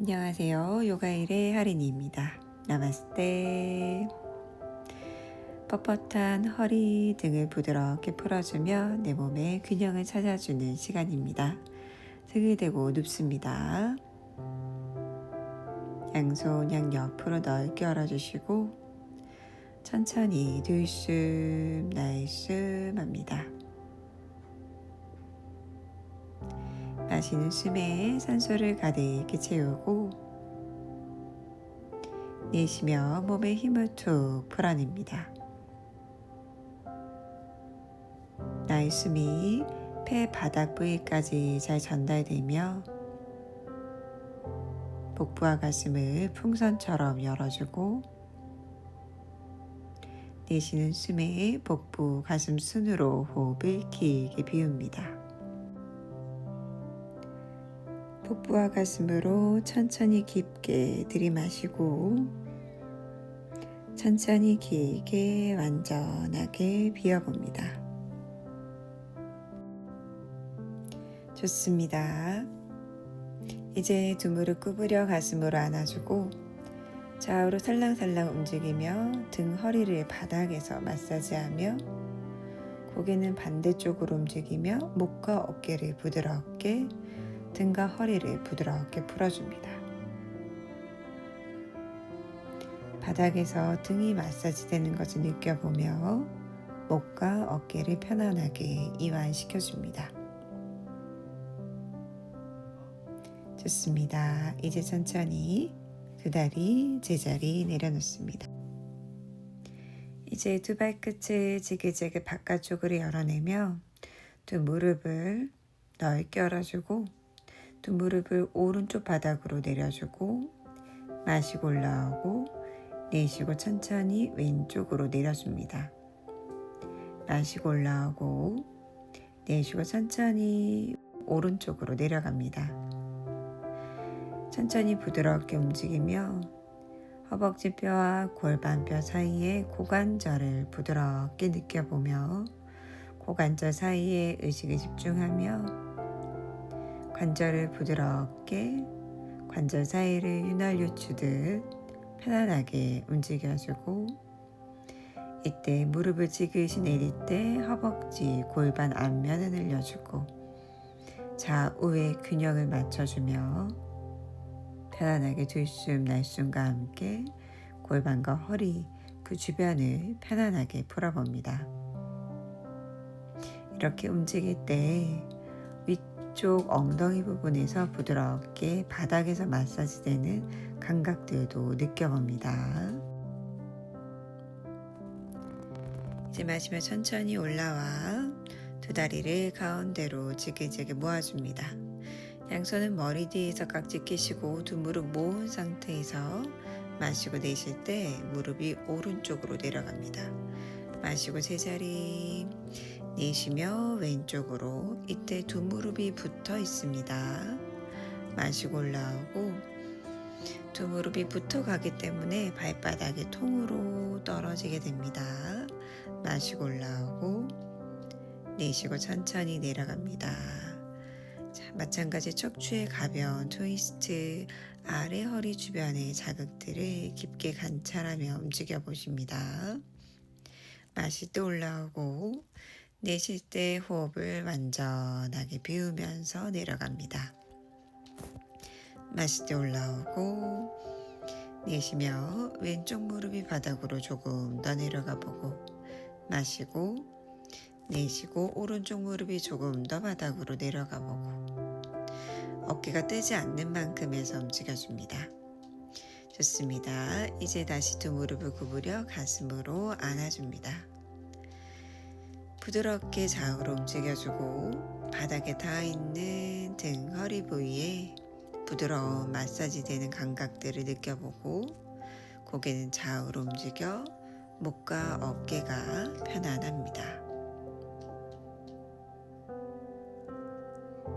안녕하세요. 요가일의 하린이입니다. 나마스테. 뻣뻣한 허리 등을 부드럽게 풀어주며 내 몸의 균형을 찾아주는 시간입니다. 등을 대고 눕습니다. 양손 양옆으로 넓게 열어주시고 천천히 들숨 날숨 합니다. 마시는 숨에 산소를 가득히 채우고 내쉬며 몸의 힘을 툭 풀어냅니다. 나의 숨이 폐 바닥 부위까지 잘 전달되며 복부와 가슴을 풍선처럼 열어주고 내쉬는 숨에 복부, 가슴 순으로 호흡을 길게 비웁니다. 복부와 가슴으로 천천히 깊게 들이마시고 천천히 길게 완전하게 비워봅니다. 좋습니다. 이제 두 무릎 구부려 가슴으로 안아주고 좌우로 살랑살랑 움직이며 등 허리를 바닥에서 마사지하며 고개는 반대쪽으로 움직이며 목과 어깨를 부드럽게 등과 허리를 부드럽게 풀어줍니다. 바닥에서 등이 마사지 되는 것을 느껴보며 목과 어깨를 편안하게 이완시켜줍니다. 좋습니다. 이제 천천히 두 다리 제자리 내려놓습니다. 이제 두 발끝을 지그재그 바깥쪽으로 열어내며 두 무릎을 넓게 열어주고 두 무릎을 오른쪽 바닥으로 내려주고 마시고 올라오고 내쉬고 천천히 왼쪽으로 내려줍니다. 마시고 올라오고 내쉬고 천천히 오른쪽으로 내려갑니다. 천천히 부드럽게 움직이며 허벅지뼈와 골반뼈 사이에 고관절을 부드럽게 느껴보며 고관절 사이에 의식을 집중하며 관절을 부드럽게 관절 사이를 윤활유추듯 편안하게 움직여주고 이때 무릎을 지그시 내릴 때 허벅지, 골반 앞면을 늘려주고 좌우의 균형을 맞춰주며 편안하게 들숨 날숨과 함께 골반과 허리 그 주변을 편안하게 풀어봅니다. 이렇게 움직일 때 위쪽 엉덩이 부분에서 부드럽게 바닥에서 마사지되는 감각들도 느껴봅니다. 이제 마시며 천천히 올라와 두 다리를 가운데로 지그재그 모아줍니다. 양손은 머리 뒤에서 깍지 끼시고 두 무릎 모은 상태에서 마시고 내쉴 때 무릎이 오른쪽으로 내려갑니다. 마시고 제자리 내쉬며 왼쪽으로 이때 두 무릎이 붙어 있습니다. 마시고 올라오고 두 무릎이 붙어 가기 때문에 발바닥이 통으로 떨어지게 됩니다. 마시고 올라오고 내쉬고 천천히 내려갑니다. 자, 마찬가지 척추의 가벼운 트위스트 아래 허리 주변의 자극들을 깊게 관찰하며 움직여 보십니다. 마실 때 올라오고 내쉴 때 호흡을 완전하게 비우면서 내려갑니다. 마실 때 올라오고 내쉬며 왼쪽 무릎이 바닥으로 조금 더 내려가 보고 마시고 내쉬고 오른쪽 무릎이 조금 더 바닥으로 내려가 보고 어깨가 뜨지 않는 만큼에서 움직여줍니다. 좋습니다. 이제 다시 두 무릎을 구부려 가슴으로 안아줍니다. 부드럽게 좌우로 움직여주고 바닥에 닿아있는 등 허리 부위에 부드러운 마사지 되는 감각들을 느껴보고 고개는 좌우로 움직여 목과 어깨가 편안합니다.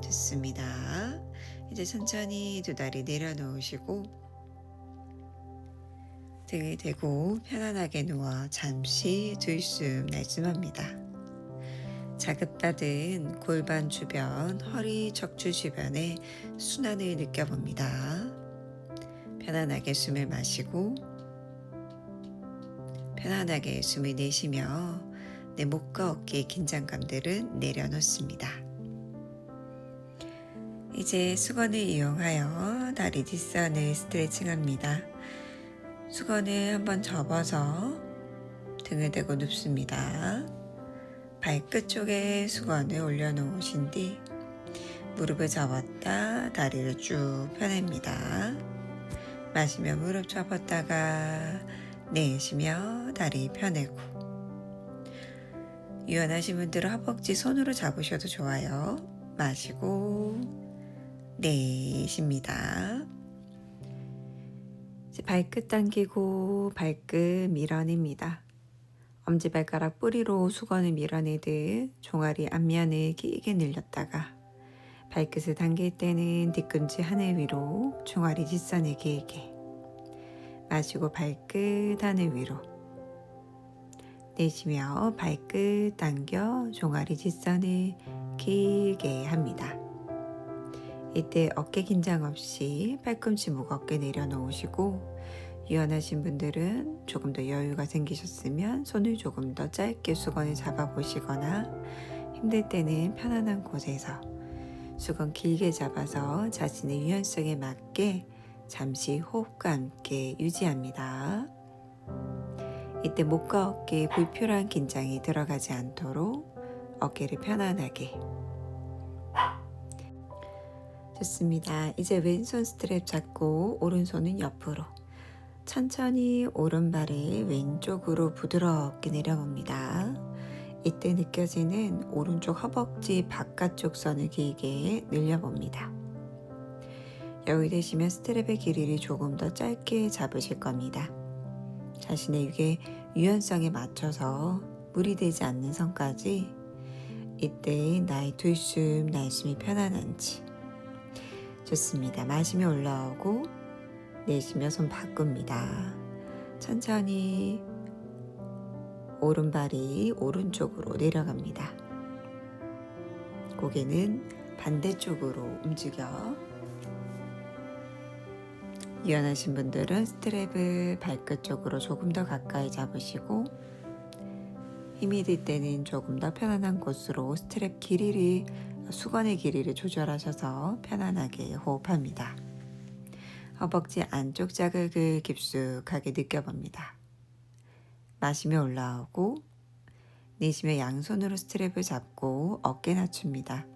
좋습니다. 이제 천천히 두 다리 내려놓으시고 등을 대고 편안하게 누워 잠시 들숨 날숨합니다. 자극받은 골반 주변, 허리, 척추 주변에 순환을 느껴봅니다. 편안하게 숨을 마시고 편안하게 숨을 내쉬며 내 목과 어깨의 긴장감들은 내려놓습니다. 이제 수건을 이용하여 다리 뒷선을 스트레칭합니다. 수건을 한번 접어서 등을 대고 눕습니다. 발끝 쪽에 수건을 올려놓으신 뒤 무릎을 접었다 다리를 쭉 펴냅니다. 마시며 무릎 접었다가 내쉬며 다리 펴내고, 유연하신 분들은 허벅지 손으로 잡으셔도 좋아요. 마시고 내쉽니다. 이제 발끝 당기고 발끝 밀어냅니다. 엄지발가락 뿌리로 수건을 밀어내듯 종아리 앞면을 길게 늘렸다가 발끝을 당길 때는 뒤꿈치 하늘 위로 종아리 뒷선을 길게, 마시고 발끝 하늘 위로, 내쉬며 발끝 당겨 종아리 뒷선을 길게 합니다. 이때 어깨 긴장 없이 팔꿈치 무겁게 내려놓으시고, 유연하신 분들은 조금 더 여유가 생기셨으면 손을 조금 더 짧게 수건을 잡아보시거나, 힘들 때는 편안한 곳에서 수건 길게 잡아서 자신의 유연성에 맞게 잠시 호흡과 함께 유지합니다. 이때 목과 어깨에 불필요한 긴장이 들어가지 않도록 어깨를 편안하게. 좋습니다. 이제 왼손 스트랩 잡고 오른손은 옆으로 천천히 오른발을 왼쪽으로 부드럽게 내려봅니다. 이때 느껴지는 오른쪽 허벅지 바깥쪽 선을 길게 늘려봅니다. 여유 되시면 스트랩의 길이를 조금 더 짧게 잡으실 겁니다. 자신의 유연성에 맞춰서 무리되지 않는 선까지, 이때 나의 들숨 날숨이 편안한지. 좋습니다. 마시며 올라오고 내쉬며 손 바꿉니다. 천천히 오른발이 오른쪽으로 내려갑니다. 고개는 반대쪽으로 움직여. 유연하신 분들은 스트랩을 발끝 쪽으로 조금 더 가까이 잡으시고, 힘이 들 때는 조금 더 편안한 곳으로 스트랩 길이를, 수건의 길이를 조절하셔서 편안하게 호흡합니다. 허벅지 안쪽 자극을 깊숙하게 느껴봅니다. 마시며 올라오고 내쉬며 양손으로 스트랩을 잡고 어깨 낮춥니다.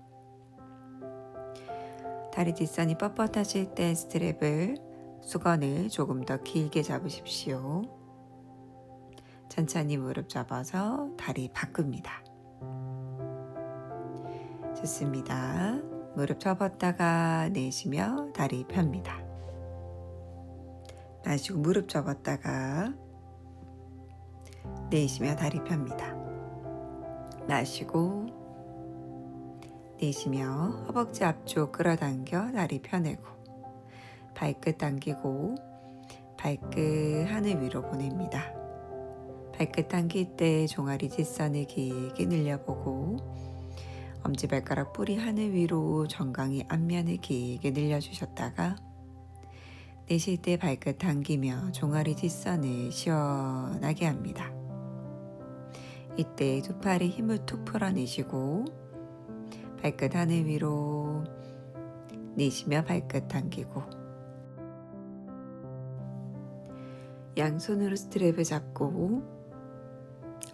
다리 뒷선이 뻣뻣하실 때 스트랩을, 수건을 조금 더 길게 잡으십시오. 천천히 무릎 접어서 다리 바꿉니다. 좋습니다. 무릎 접었다가 내쉬며 다리 펴니다. 마시고 무릎 접었다가 내쉬며 다리 펴니다. 마시고 내쉬며 허벅지 앞쪽 끌어당겨 다리 펴내고, 발끝 당기고 발끝 하늘 위로 보냅니다. 발끝 당길 때 종아리 뒷선을 길게 늘려보고, 엄지발가락 뿌리 하늘 위로 정강이 앞면을 길게 늘려주셨다가, 내쉴 때 발끝 당기며 종아리 뒷선을 시원하게 합니다. 이때 두 팔에 힘을 툭 풀어내시고 발끝 하늘 위로, 내쉬며 발끝 당기고, 양손으로 스트랩을 잡고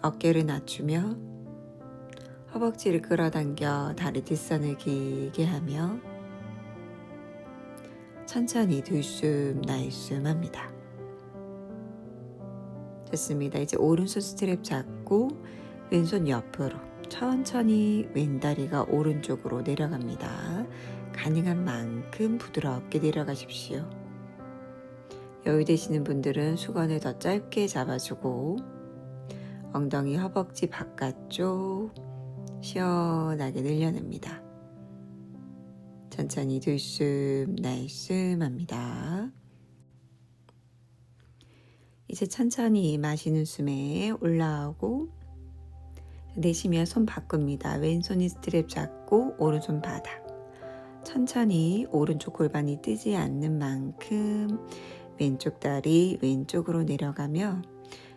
어깨를 낮추며 허벅지를 끌어당겨 다리 뒷선을 길게 하며 천천히 들숨 날숨 합니다. 좋습니다. 이제 오른손 스트랩 잡고 왼손 옆으로 천천히 왼다리가 오른쪽으로 내려갑니다. 가능한 만큼 부드럽게 내려가십시오. 여유 되시는 분들은 수건을 더 짧게 잡아주고 엉덩이 허벅지 바깥쪽 시원하게 늘려냅니다. 천천히 들숨 날숨 합니다. 이제 천천히 마시는 숨에 올라오고 내쉬며 손 바꿉니다. 왼손이 스트랩 잡고 오른손 바닥. 천천히 오른쪽 골반이 뜨지 않는 만큼 왼쪽 다리 왼쪽으로 내려가며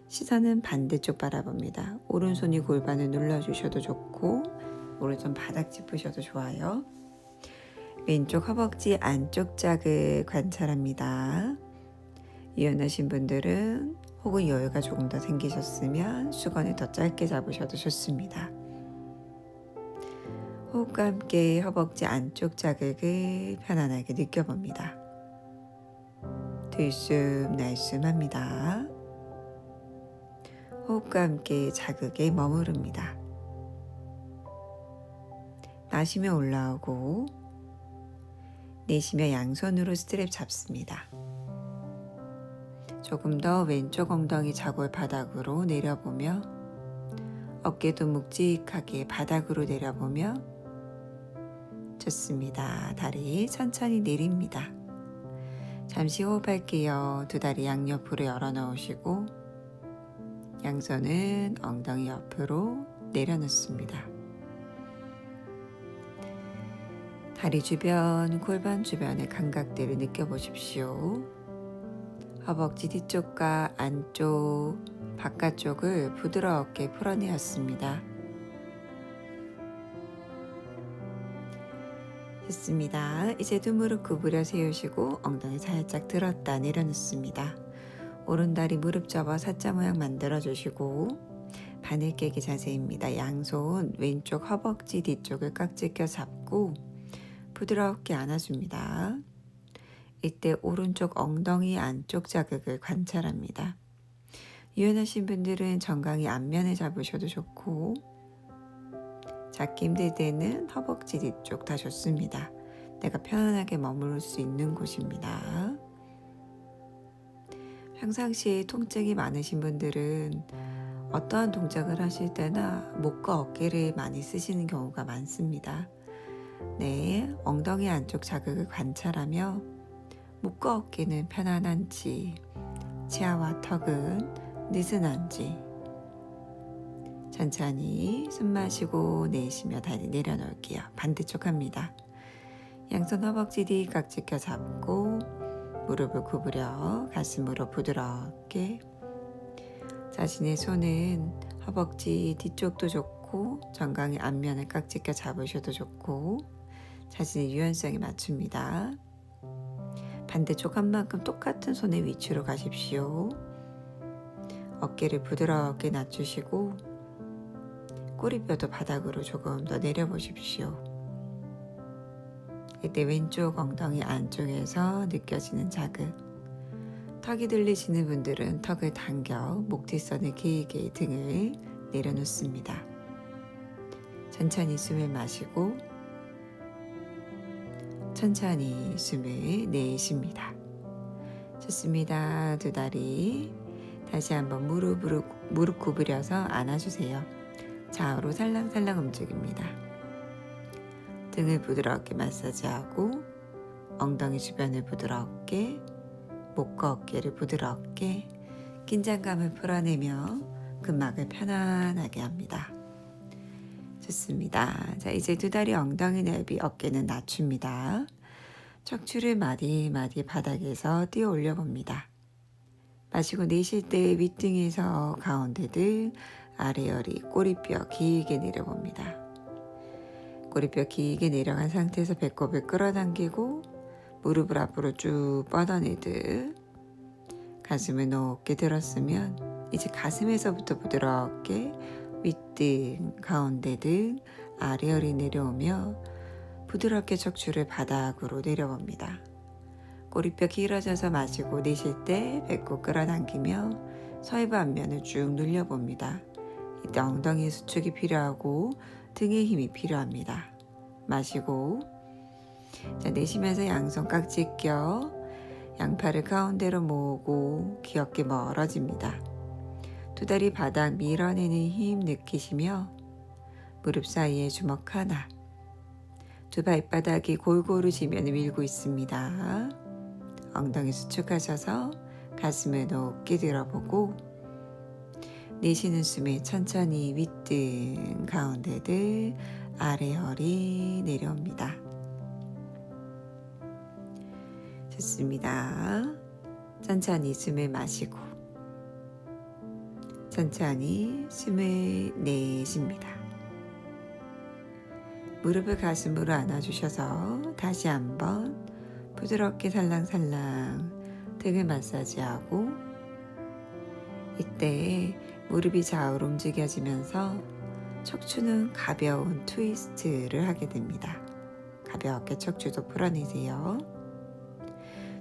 시선은 반대쪽 바라봅니다. 오른손이 골반을 눌러주셔도 좋고 오른손 바닥 짚으셔도 좋아요. 왼쪽 허벅지 안쪽 자극 관찰합니다. 유연하신 분들은 혹은 여유가 조금 더 생기셨으면 수건을 더 짧게 잡으셔도 좋습니다. 호흡과 함께 허벅지 안쪽 자극을 편안하게 느껴봅니다. 들숨 날숨합니다. 호흡과 함께 자극에 머무릅니다. 마시며 올라오고 내쉬며 양손으로 스트랩 잡습니다. 조금 더 왼쪽 엉덩이 자골 바닥으로 내려보며 어깨도 묵직하게 바닥으로 내려보며 좋습니다. 다리 천천히 내립니다. 잠시 호흡할게요. 두 다리 양옆으로 열어놓으시고 양손은 엉덩이 옆으로 내려놓습니다. 다리 주변, 골반 주변의 감각들을 느껴보십시오. 허벅지 뒤쪽과 안쪽, 바깥쪽을 부드럽게 풀어내었습니다. 좋습니다. 이제 두 무릎 구부려 세우시고 엉덩이 살짝 들었다 내려놓습니다. 오른다리 무릎 접어 사자 모양 만들어주시고 바늘 깨기 자세입니다. 양손 왼쪽 허벅지 뒤쪽을 깍지 껴 잡고 부드럽게 안아줍니다. 이때 오른쪽 엉덩이 안쪽 자극을 관찰합니다. 유연하신 분들은 정강이 앞면에 잡으셔도 좋고 잡기 힘들 때는 허벅지 뒤쪽 다 좋습니다. 내가 편안하게 머무를 수 있는 곳입니다. 평상시에 통증이 많으신 분들은 어떠한 동작을 하실 때나 목과 어깨를 많이 쓰시는 경우가 많습니다. 네, 엉덩이 안쪽 자극을 관찰하며 목과 어깨는 편안한지, 치아와 턱은 느슨한지 천천히 숨 마시고 내쉬며 다리 내려놓을게요. 반대쪽 합니다. 양손 허벅지 뒤 깍지 껴 잡고 무릎을 구부려 가슴으로 부드럽게 자신의 손은 허벅지 뒤쪽도 좋고 정강이 앞면을 깍지 껴 잡으셔도 좋고 자신의 유연성에 맞춥니다. 반대쪽 한 만큼 똑같은 손의 위치로 가십시오. 어깨를 부드럽게 낮추시고 꼬리뼈도 바닥으로 조금 더 내려보십시오. 이때 왼쪽 엉덩이 안쪽에서 느껴지는 자극. 턱이 들리시는 분들은 턱을 당겨 목 뒷선을 길게 등을 내려놓습니다. 천천히 숨을 마시고 천천히 숨을 내쉽니다. 좋습니다. 두 다리 다시 한번 무릎 구부려서 안아주세요. 좌우로 살랑살랑 움직입니다. 등을 부드럽게 마사지하고 엉덩이 주변을 부드럽게 목과 어깨를 부드럽게 긴장감을 풀어내며 근막을 편안하게 합니다. 좋습니다. 자, 이제 두 다리 엉덩이 넓이 어깨는 낮춥니다. 척추를 마디마디 바닥에서 뛰어 올려봅니다. 마시고 내쉴 때 윗등에서 가운데 등 아래 허리 꼬리뼈 길게 내려봅니다. 꼬리뼈 길게 내려간 상태에서 배꼽을 끌어당기고 무릎을 앞으로 쭉 뻗어내듯 가슴을 높게 들었으면 이제 가슴에서부터 부드럽게 윗등, 가운데 등, 아래 허리 내려오며 부드럽게 척추를 바닥으로 내려봅니다. 꼬리뼈 길어져서 마시고 내쉴 때 배꼽 끌어당기며 서해부 앞면을 쭉 눌려봅니다. 이때 엉덩이 수축이 필요하고 등에 힘이 필요합니다. 마시고 자, 내쉬면서 양손 깍지 껴 양팔을 가운데로 모으고 귀엽게 멀어집니다. 두 다리 바닥 밀어내는 힘 느끼시며 무릎 사이에 주먹 하나, 두 발바닥이 골고루 지면을 밀고 있습니다. 엉덩이 수축하셔서 가슴을 높게 들어보고 내쉬는 숨에 천천히 윗등, 가운데 등, 아래 허리 내려옵니다. 좋습니다. 자, 천천히 숨을 마시고 천천히 숨을 내쉽니다. 무릎을 가슴으로 안아주셔서 다시 한번 부드럽게 살랑살랑 등을 마사지하고, 이때 무릎이 좌우로 움직여지면서 척추는 가벼운 트위스트를 하게 됩니다. 가볍게 척추도 풀어내세요.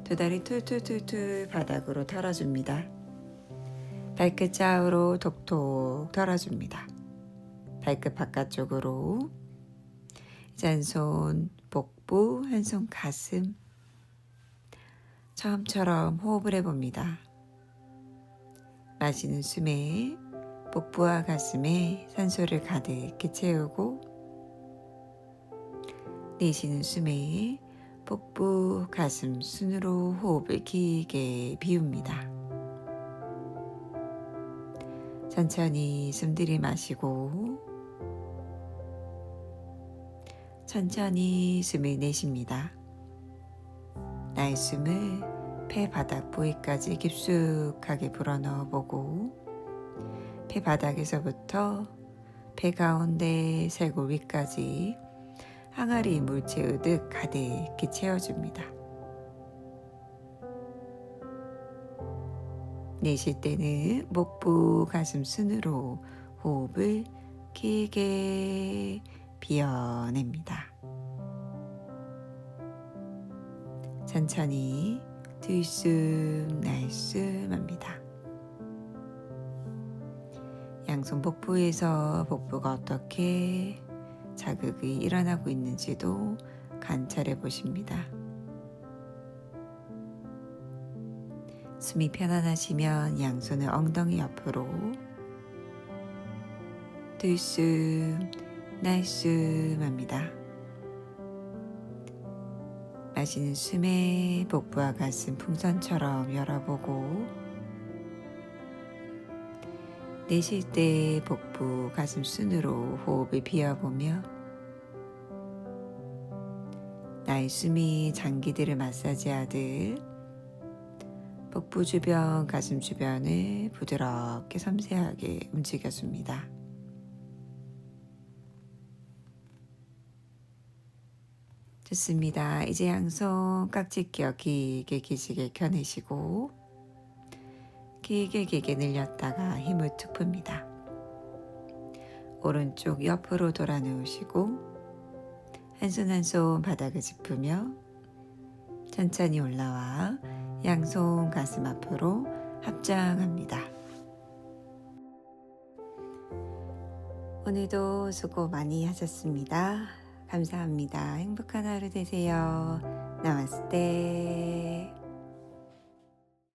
두 다리 툴툴툴툴 바닥으로 털어줍니다. 발끝 좌우로 톡톡 털어줍니다. 발끝 바깥쪽으로. 이제 한 손 복부, 한 손 가슴. 처음처럼 호흡을 해봅니다. 마시는 숨에 복부와 가슴에 산소를 가득히 채우고, 내쉬는 숨에 복부, 가슴, 순으로 호흡을 길게 비웁니다. 천천히 숨 들이마시고 천천히 숨을 내쉽니다. 나의 숨을 폐 바닥 부위까지 깊숙하게 불어넣어보고, 폐 바닥에서부터 배 가운데 쇄골 위까지 항아리 물 채우듯 가득히 채워줍니다. 내쉴 때는 복부, 가슴, 순으로 호흡을 길게 비워냅니다. 천천히 들숨 날숨 합니다. 양손 복부에서 복부가 어떻게 자극이 일어나고 있는지도 관찰해 보십니다. 숨이 편안하시면 양손을 엉덩이 옆으로 들숨 날숨 합니다. 마시는 숨에 복부와 가슴 풍선처럼 열어보고, 내쉴 때 복부, 가슴 순으로 호흡을 비워보며 나의 숨이 장기들을 마사지하듯 복부 주변, 가슴 주변을 부드럽게 섬세하게 움직여줍니다. 좋습니다. 이제 양손 깍지끼어 길게 기지개 켜내시고 길게 늘렸다가 힘을 툭 풉니다. 오른쪽 옆으로 돌아 누우시고 한 손 한 손 바닥을 짚으며 천천히 올라와 양손 가슴 앞으로 합장합니다. 오늘도 수고 많이 하셨습니다. 감사합니다. 행복한 하루 되세요. 나마스테.